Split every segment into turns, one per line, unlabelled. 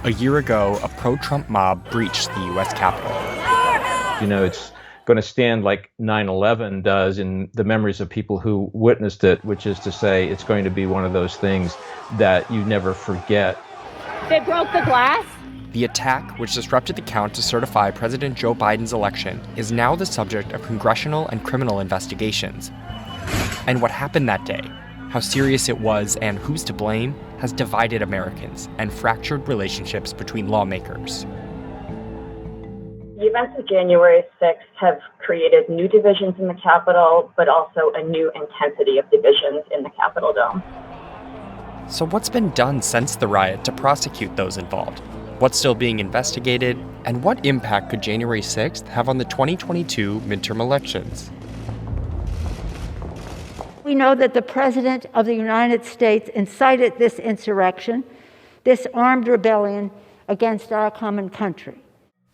A year ago, a pro-Trump mob breached the U.S. Capitol.
It's going to stand like 9/11 does in the memories of people who witnessed it, which is to say it's going to be one of those things that you never forget.
They broke the glass?
The attack, which disrupted the count to certify President Joe Biden's election, is now the subject of congressional and criminal investigations. And what happened that day, how serious it was, and who's to blame, has divided Americans and fractured relationships between lawmakers.
The events of January 6th have created new divisions in the Capitol, but also a new intensity of divisions in the Capitol Dome.
So what's been done since the riot to prosecute those involved? What's still being investigated? And what impact could January 6th have on the 2022 midterm elections?
We know that the President of the United States incited this insurrection, this armed rebellion against our common country.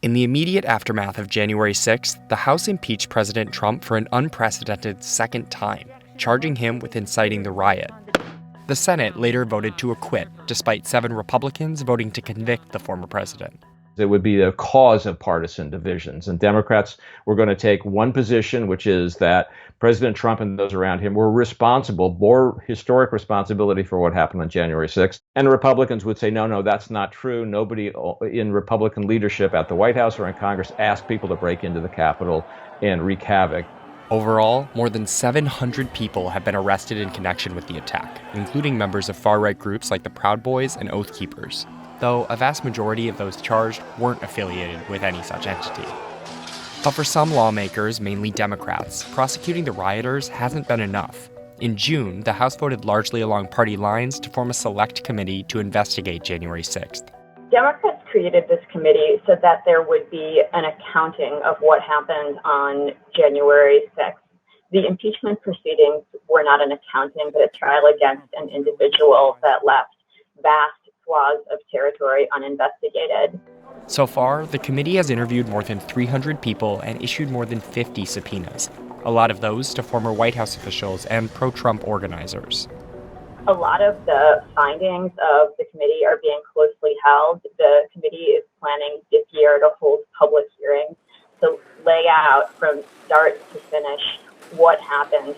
In the immediate aftermath of January 6th, the House impeached President Trump for an unprecedented second time, charging him with inciting the riot. The Senate later voted to acquit, despite 7 Republicans voting to convict the former president.
It would be the cause of partisan divisions. And Democrats were going to take one position, which is that President Trump and those around him were responsible, bore historic responsibility for what happened on January 6th. And Republicans would say, no, that's not true. Nobody in Republican leadership at the White House or in Congress asked people to break into the Capitol and wreak havoc.
Overall, more than 700 people have been arrested in connection with the attack, including members of far-right groups like the Proud Boys and Oath Keepers, though a vast majority of those charged weren't affiliated with any such entity. But for some lawmakers, mainly Democrats, prosecuting the rioters hasn't been enough. In June, the House voted largely along party lines to form a select committee to investigate January 6th.
Democrats created this committee so that there would be an accounting of what happened on January 6th. The impeachment proceedings were not an accounting, but a trial against an individual that left vast swaths of territory uninvestigated.
So far, the committee has interviewed more than 300 people and issued more than 50 subpoenas, a lot of those to former White House officials and pro-Trump organizers.
A lot of the findings of the committee are being closely held. The committee is planning this year to hold public hearings to lay out from start to finish what happened.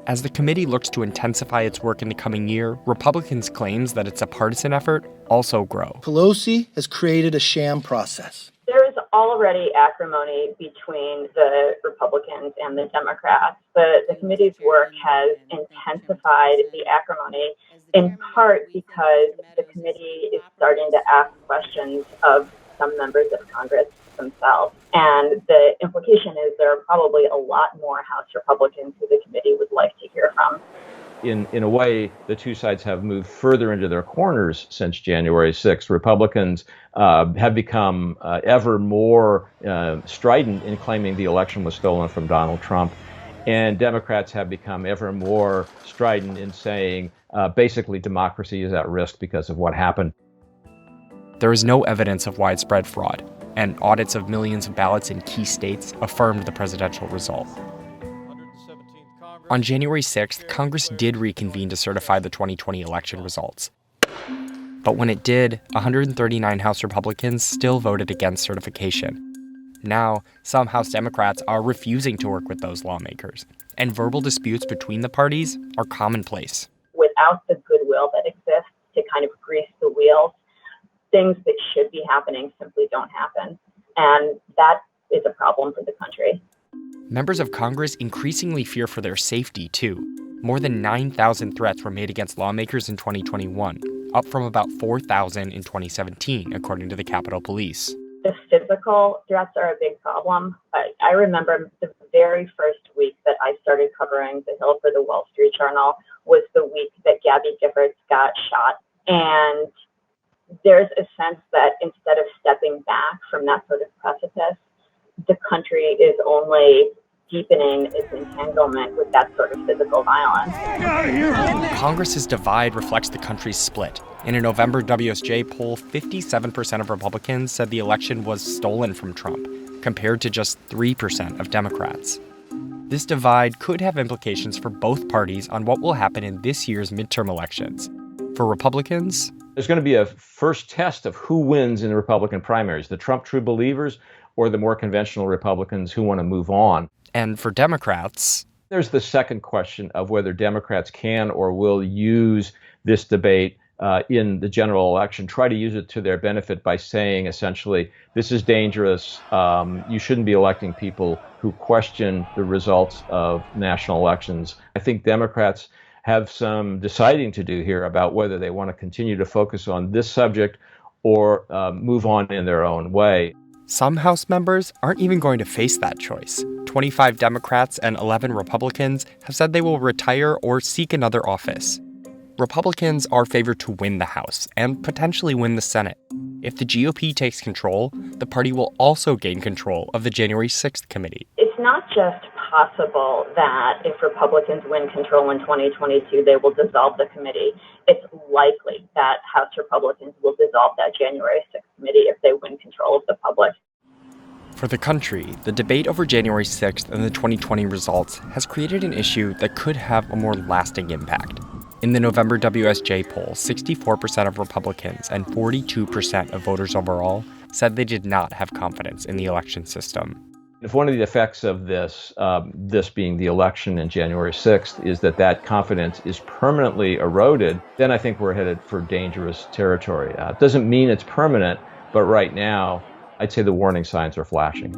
As the committee looks to intensify its work in the coming year, Republicans' claims that it's a partisan effort also grow.
Pelosi has created a sham process.
There is already acrimony between the Republicans and the Democrats, but the committee's work has intensified the acrimony, in part because the committee is starting to ask questions of some members of Congress themselves. And the implication is there are probably a lot more House Republicans who the committee would like to hear from.
In a way, the two sides have moved further into their corners since January 6th. Republicans have become ever more strident in claiming the election was stolen from Donald Trump. And Democrats have become ever more strident in saying basically democracy is at risk because of what happened.
There is no evidence of widespread fraud, and audits of millions of ballots in key states affirmed the presidential result. On January 6th, Congress did reconvene to certify the 2020 election results. But when it did, 139 House Republicans still voted against certification. Now, some House Democrats are refusing to work with those lawmakers, and verbal disputes between the parties are commonplace.
Without the goodwill that exists to kind of grease the wheels, things that should be happening simply don't happen. And that is a problem for the country.
Members of Congress increasingly fear for their safety, too. More than 9,000 threats were made against lawmakers in 2021, up from about 4,000 in 2017, according to the Capitol Police.
The physical threats are a big problem. I remember the very first week that I started covering the Hill for the Wall Street Journal was the week that Gabby Giffords got shot. And there's a sense that instead of stepping back from that sort of precipice, the country is only deepening its entanglement with that sort of physical violence.
Congress's divide reflects the country's split. In a November WSJ poll, 57% of Republicans said the election was stolen from Trump, compared to just 3% of Democrats. This divide could have implications for both parties on what will happen in this year's midterm elections. For Republicans,
There's going to be a first test of who wins in the Republican primaries, the Trump true believers or the more conventional Republicans who want to move on.
And for Democrats,
there's the second question of whether Democrats can or will use this debate in the general election, try to use it to their benefit by saying essentially, this is dangerous. You shouldn't be electing people who question the results of national elections. I think Democrats have some deciding to do here about whether they want to continue to focus on this subject or move on in their own way.
Some House members aren't even going to face that choice. 25 Democrats and 11 Republicans have said they will retire or seek another office. Republicans are favored to win the House and potentially win the Senate. If the GOP takes control, the party will also gain control of the January 6th committee.
It's not just possible that if Republicans win control in 2022, they will dissolve the committee. It's likely that House Republicans will dissolve that January 6th committee if they win control of the public.
For the country, the debate over January 6th and the 2020 results has created an issue that could have a more lasting impact. In the November WSJ poll, 64% of Republicans and 42% of voters overall said they did not have confidence in the election system.
If one of the effects of this being the election in January 6th, is that confidence is permanently eroded, then I think we're headed for dangerous territory. It doesn't mean it's permanent, but right now, I'd say the warning signs are flashing.